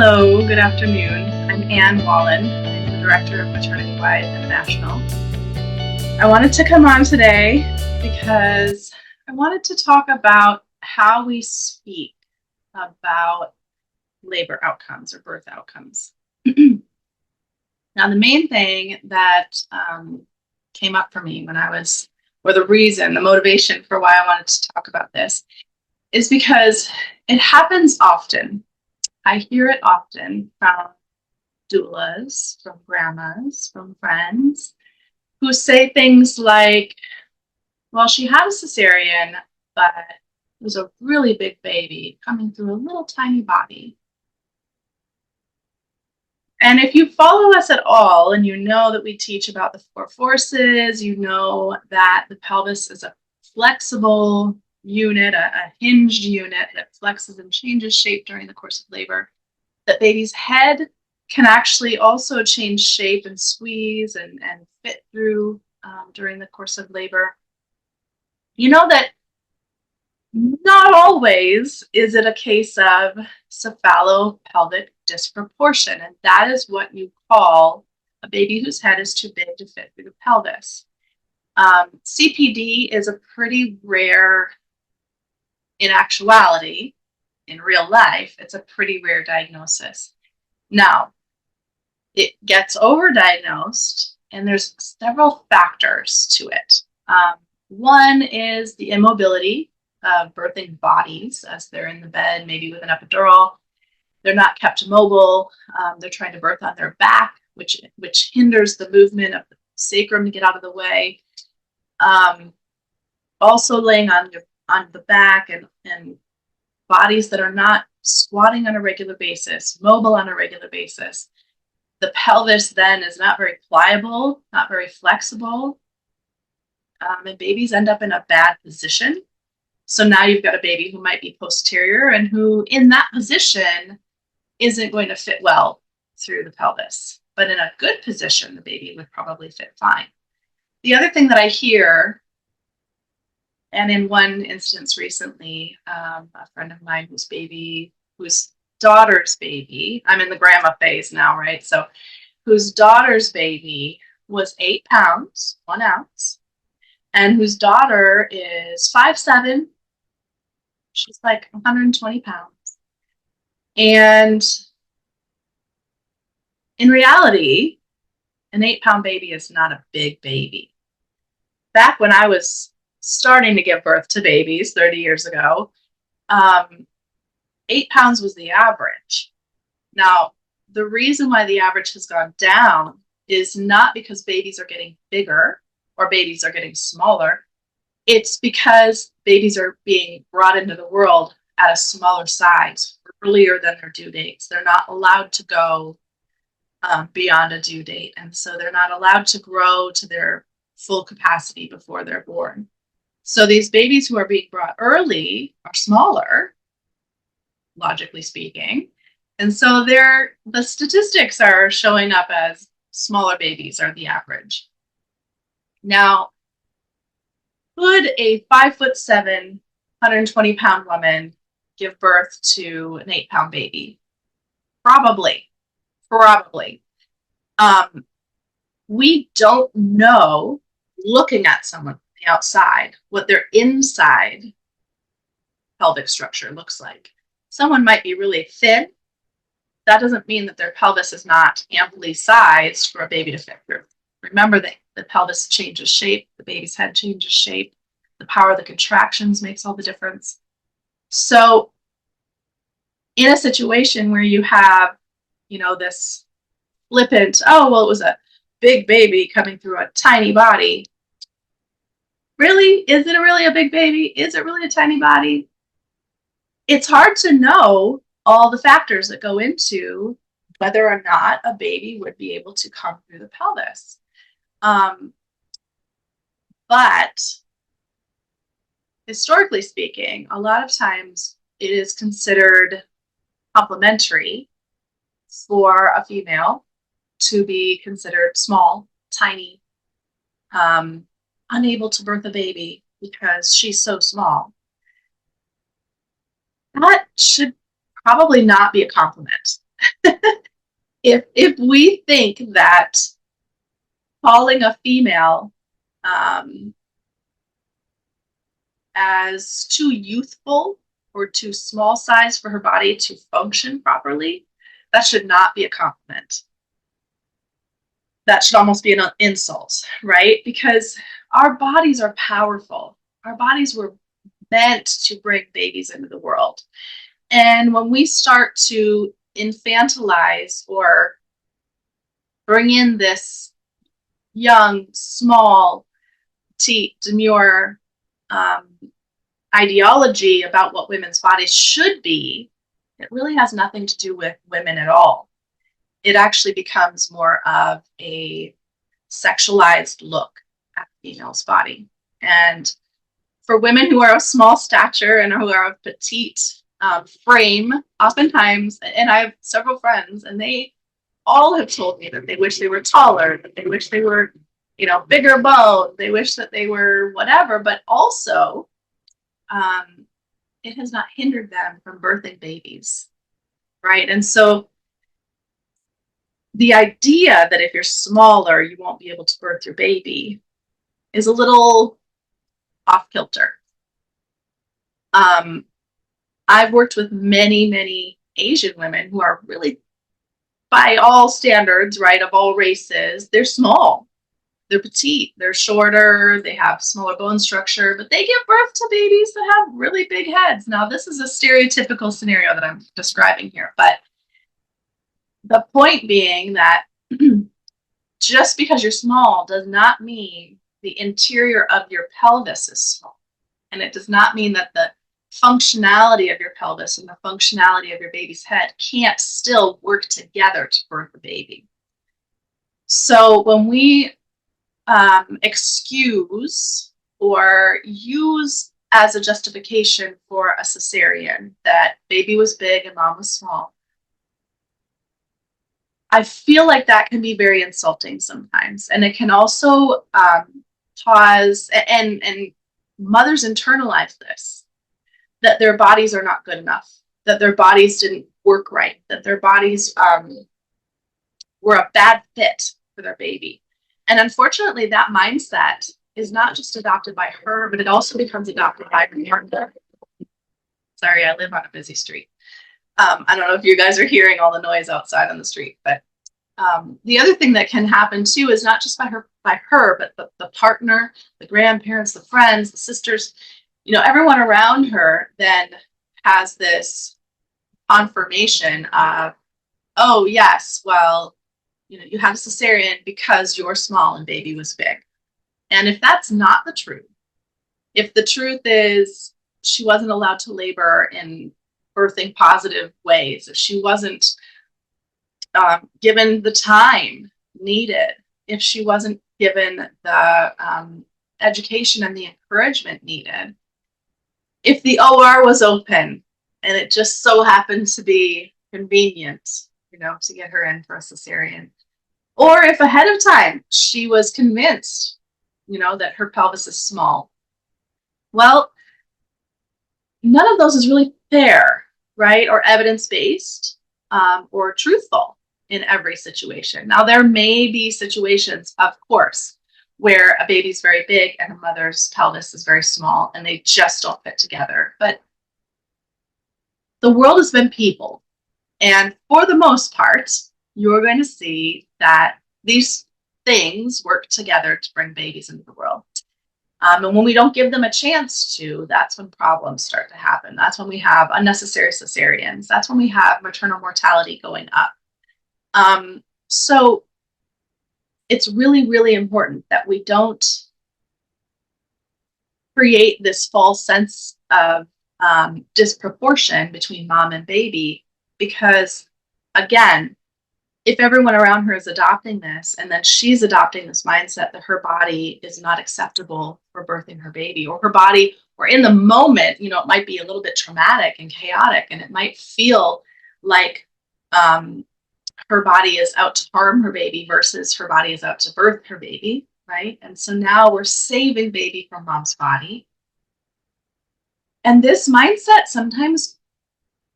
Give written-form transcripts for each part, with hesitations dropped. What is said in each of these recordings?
Hello, good afternoon. I'm Ann Wallen. I'm the Director of Maternity Wide International. I wanted to come on today because I wanted to talk about how we speak about labor outcomes or birth outcomes. Now, the main thing that came up for me when I was, or the motivation for why I wanted to talk about this is because it happens often. I hear it often from doulas, from grandmas, from friends who say things like, well, she had a cesarean, but it was a really big baby coming through a little tiny body. And if you follow us at all, and you know that we teach about the four forces, you know that the pelvis is a flexible unit, a hinged unit that flexes and changes shape during the course of labor, that baby's head can actually also change shape and squeeze and fit through during the course of labor. You know that not always is it a case of cephalopelvic disproportion, and that is what you call a baby whose head is too big to fit through the pelvis. CPD is a pretty rare, in actuality, in real life, it's a pretty rare diagnosis. Now, it gets overdiagnosed, and there's several factors to it. One is the immobility of birthing bodies as they're in the bed, maybe with an epidural. They're not kept mobile. They're trying to birth on their back, which hinders the movement of the sacrum to get out of the way. Also laying on the back and bodies that are not squatting on a regular basis, mobile on a regular basis. The pelvis then is not very pliable, not very flexible, and babies end up in a bad position. So now you've got a baby who might be posterior and who in that position isn't going to fit well through the pelvis. But in a good position, the baby would probably fit fine. The other thing that I hear, and in one instance recently, a friend of mine whose daughter's baby, I'm in the grandma phase now, right? So whose daughter's baby was 8 pounds, 1 ounce, and whose daughter is 5'7". She's like 120 pounds. And in reality, an 8-pound baby is not a big baby. Back when I was starting to give birth to babies 30 years ago, 8 pounds was the average. Now, the reason why the average has gone down is not because babies are getting bigger or babies are getting smaller. It's because babies are being brought into the world at a smaller size earlier than their due dates. They're not allowed to go beyond a due date. And so they're not allowed to grow to their full capacity before they're born. So these babies who are being brought early are smaller, logically speaking. And so the statistics are showing up as smaller babies are the average. Now, could a 5'7", 120-pound woman give birth to an 8-pound baby? Probably. We don't know, looking at someone from the outside, what their inside pelvic structure looks like. Someone might be really thin. That doesn't mean that their pelvis is not amply sized for a baby to fit through. Remember that the pelvis changes shape, the baby's head changes shape, the power of the contractions makes all the difference. So in a situation where you have, this flippant, oh, well, it was a big baby coming through a tiny body. Really? Is it really a big baby? Is it really a tiny body? It's hard to know all the factors that go into whether or not a baby would be able to come through the pelvis. But historically speaking, a lot of times it is considered complimentary for a female to be considered small, tiny, unable to birth a baby because she's so small. That should probably not be a compliment. If we think that calling a female as too youthful or too small size for her body to function properly, that should not be a compliment. That should almost be an insult, right? Because our bodies are powerful. Our bodies were meant to bring babies into the world. And when we start to infantilize or bring in this young, small, petite, demure ideology about what women's bodies should be, it really has nothing to do with women at all. It actually becomes more of a sexualized look at the female's body. And for women who are of small stature and who are of petite frame, oftentimes, and I have several friends, and they all have told me that they wish they were taller, that they wish they were, bigger bone, they wish that they were whatever, but also it has not hindered them from birthing babies, right? And so the idea that if you're smaller, you won't be able to birth your baby is a little off kilter. I've worked with many, many Asian women who are really, by all standards, right, of all races, they're small, they're petite, they're shorter, they have smaller bone structure, but they give birth to babies that have really big heads. Now, this is a stereotypical scenario that I'm describing here, but the point being that just because you're small does not mean the interior of your pelvis is small. And it does not mean that the functionality of your pelvis and the functionality of your baby's head can't still work together to birth a baby. So when we excuse or use as a justification for a cesarean that baby was big and mom was small, I feel like that can be very insulting sometimes. And it can also cause, and mothers internalize this, that their bodies are not good enough, that their bodies didn't work right, that their bodies were a bad fit for their baby. And unfortunately, that mindset is not just adopted by her, but it also becomes adopted by her partner. Sorry, I live on a busy street. I don't know if you guys are hearing all the noise outside on the street, but the other thing that can happen too is not just by her, but the partner, the grandparents, the friends, the sisters, everyone around her then has this confirmation of, oh yes, well, you had a cesarean because you're small and baby was big. And if that's not the truth, if the truth is she wasn't allowed to labor in birthing positive ways, if she wasn't given the time needed, if she wasn't given the education and the encouragement needed, if the OR was open and it just so happened to be convenient, to get her in for a cesarean, or if ahead of time she was convinced, that her pelvis is small, well, none of those is really fair, right? Or evidence-based or truthful in every situation. Now, there may be situations, of course, where a baby's very big and a mother's pelvis is very small and they just don't fit together. But the world has been people. And for the most part, you're going to see that these things work together to bring babies into the world. And when we don't give them a chance to, that's when problems start to happen. That's when we have unnecessary cesareans. That's when we have maternal mortality going up. So it's really, really important that we don't create this false sense of disproportion between mom and baby, because, again, if everyone around her is adopting this and then she's adopting this mindset that her body is not acceptable for birthing her baby, or her body, or in the moment, it might be a little bit traumatic and chaotic, and it might feel like her body is out to harm her baby versus her body is out to birth her baby, right? And so now we're saving baby from mom's body. And this mindset sometimes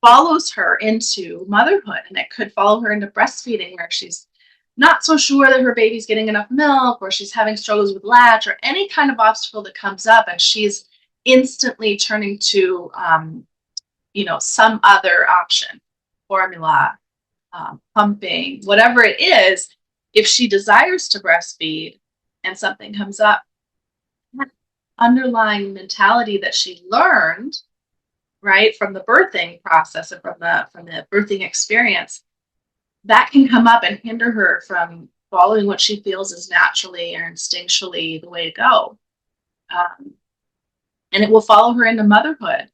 follows her into motherhood, and it could follow her into breastfeeding, where she's not so sure that her baby's getting enough milk, or she's having struggles with latch, or any kind of obstacle that comes up, and she's instantly turning to some other option, formula, pumping, whatever it is. If she desires to breastfeed and something comes up, that underlying mentality that she learned, right, from the birthing process and from the birthing experience, that can come up and hinder her from following what she feels is naturally or instinctually the way to go. Um, and it will follow her into motherhood.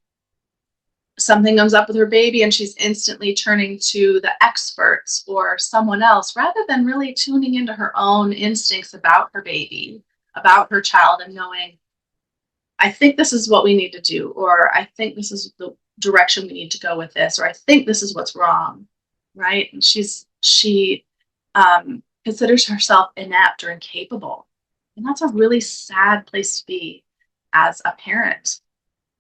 Something comes up with her baby and she's instantly turning to the experts or someone else rather than really tuning into her own instincts about her baby, about her child, and knowing, I think this is what we need to do, or I think this is the direction we need to go with this, or I think this is what's wrong, right? And she considers herself inept or incapable. And that's a really sad place to be as a parent,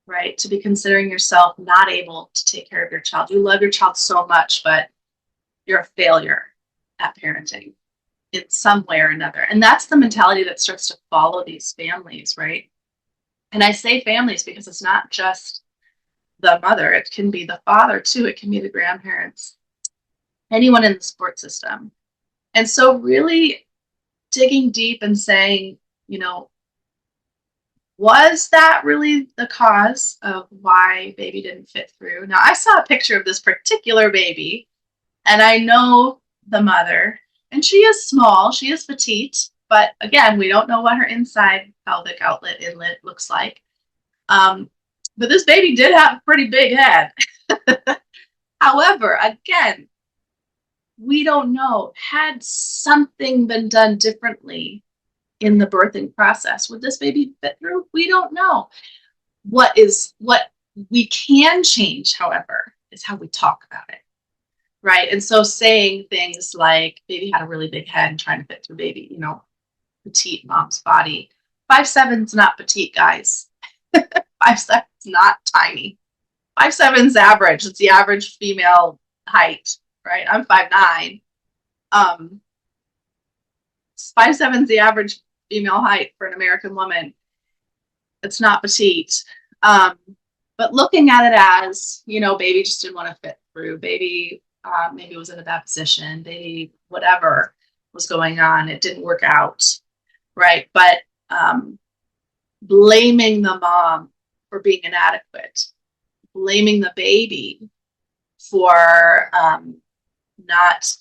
right? To be considering yourself not able to take care of your child. You love your child so much, but you're a failure at parenting in some way or another. And that's the mentality that starts to follow these families, right? And I say families because it's not just the mother, it can be the father too, it can be the grandparents, anyone in the support system. And so really digging deep and saying, was that really the cause of why baby didn't fit through? Now, I saw a picture of this particular baby, and I know the mother, and she is small, she is petite, but again, we don't know what her inside pelvic outlet inlet looks like. But this baby did have a pretty big head. However, again, we don't know. Had something been done differently in the birthing process, would this baby fit through? We don't know. What we can change, however, is how we talk about it, right? And so saying things like baby had a really big head and trying to fit through baby, petite mom's body. 5'7" not petite, guys. 5'7" not tiny. 5'7" average. It's the average female height, right? I'm 5'9". 5'7" the average female height for an American woman. It's not petite. But looking at it as, baby just didn't want to fit through. Baby maybe was in a bad position. Baby, whatever was going on, it didn't work out, right? But blaming the mom for being inadequate, blaming the baby for not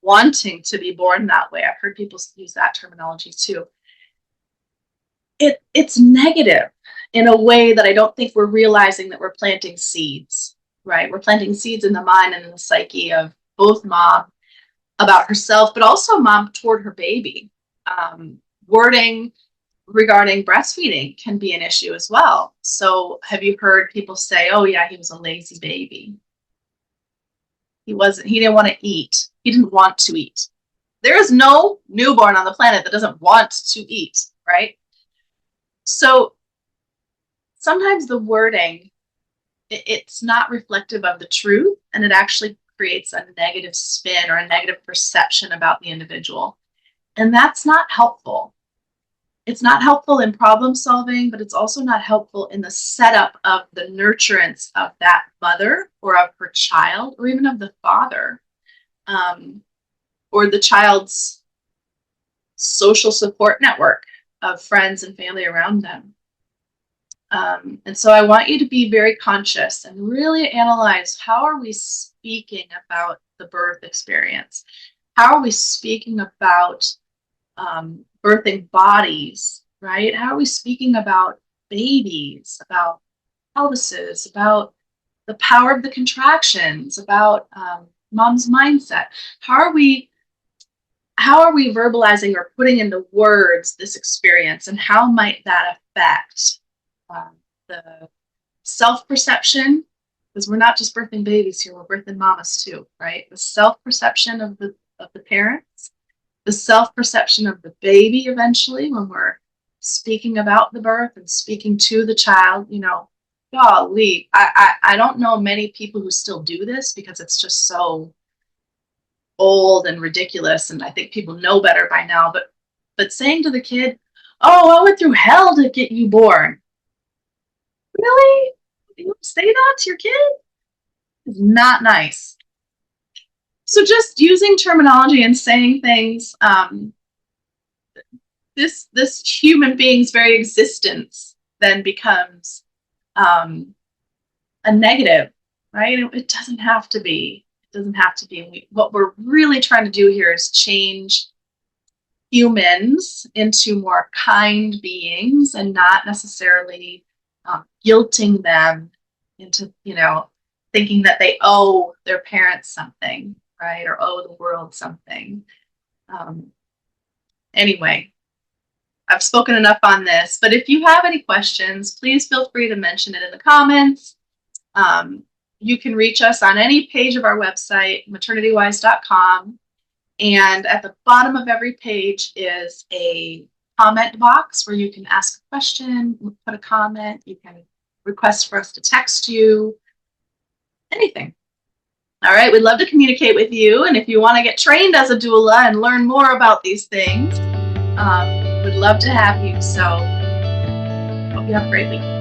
wanting to be born that way. I've heard people use that terminology too. It's negative in a way that I don't think we're realizing that we're planting seeds, right? We're planting seeds in the mind and in the psyche of both mom about herself, but also mom toward her baby. Wording regarding breastfeeding can be an issue as well. So have you heard people say, oh yeah, he was a lazy baby. He didn't want to eat. He didn't want to eat. There is no newborn on the planet that doesn't want to eat, right? So sometimes the wording, it's not reflective of the truth, and it actually creates a negative spin or a negative perception about the individual. And that's not helpful. It's not helpful in problem solving, but it's also not helpful in the setup of the nurturance of that mother or of her child, or even of the father, or the child's social support network of friends and family around them. And so I want you to be very conscious and really analyze, how are we speaking about the birth experience? How are we speaking about birthing bodies, right? How are we speaking about babies, about pelvises, about the power of the contractions, about mom's mindset? How are we verbalizing or putting into words this experience, and how might that affect the self-perception? Because we're not just birthing babies here, we're birthing mamas too, right? The self-perception of the parents, the self-perception of the baby eventually when we're speaking about the birth and speaking to the child. golly, I don't know many people who still do this because it's just so old and ridiculous, and I think people know better by now. But saying to the kid, "Oh, I went through hell to get you born." Really? You say that to your kid? It's not nice. So just using terminology and saying things, this human being's very existence then becomes a negative, right? It doesn't have to be. It doesn't have to be. What we're really trying to do here is change humans into more kind beings and not necessarily guilting them into, thinking that they owe their parents something, right? Or owe the world something. Anyway, I've spoken enough on this, but if you have any questions, please feel free to mention it in the comments. You can reach us on any page of our website, maternitywise.com. And at the bottom of every page is a comment box where you can ask a question, put a comment, you can request for us to text you, anything. All right, we'd love to communicate with you. And if you want to get trained as a doula and learn more about these things, we'd love to have you. So hope you have a great week.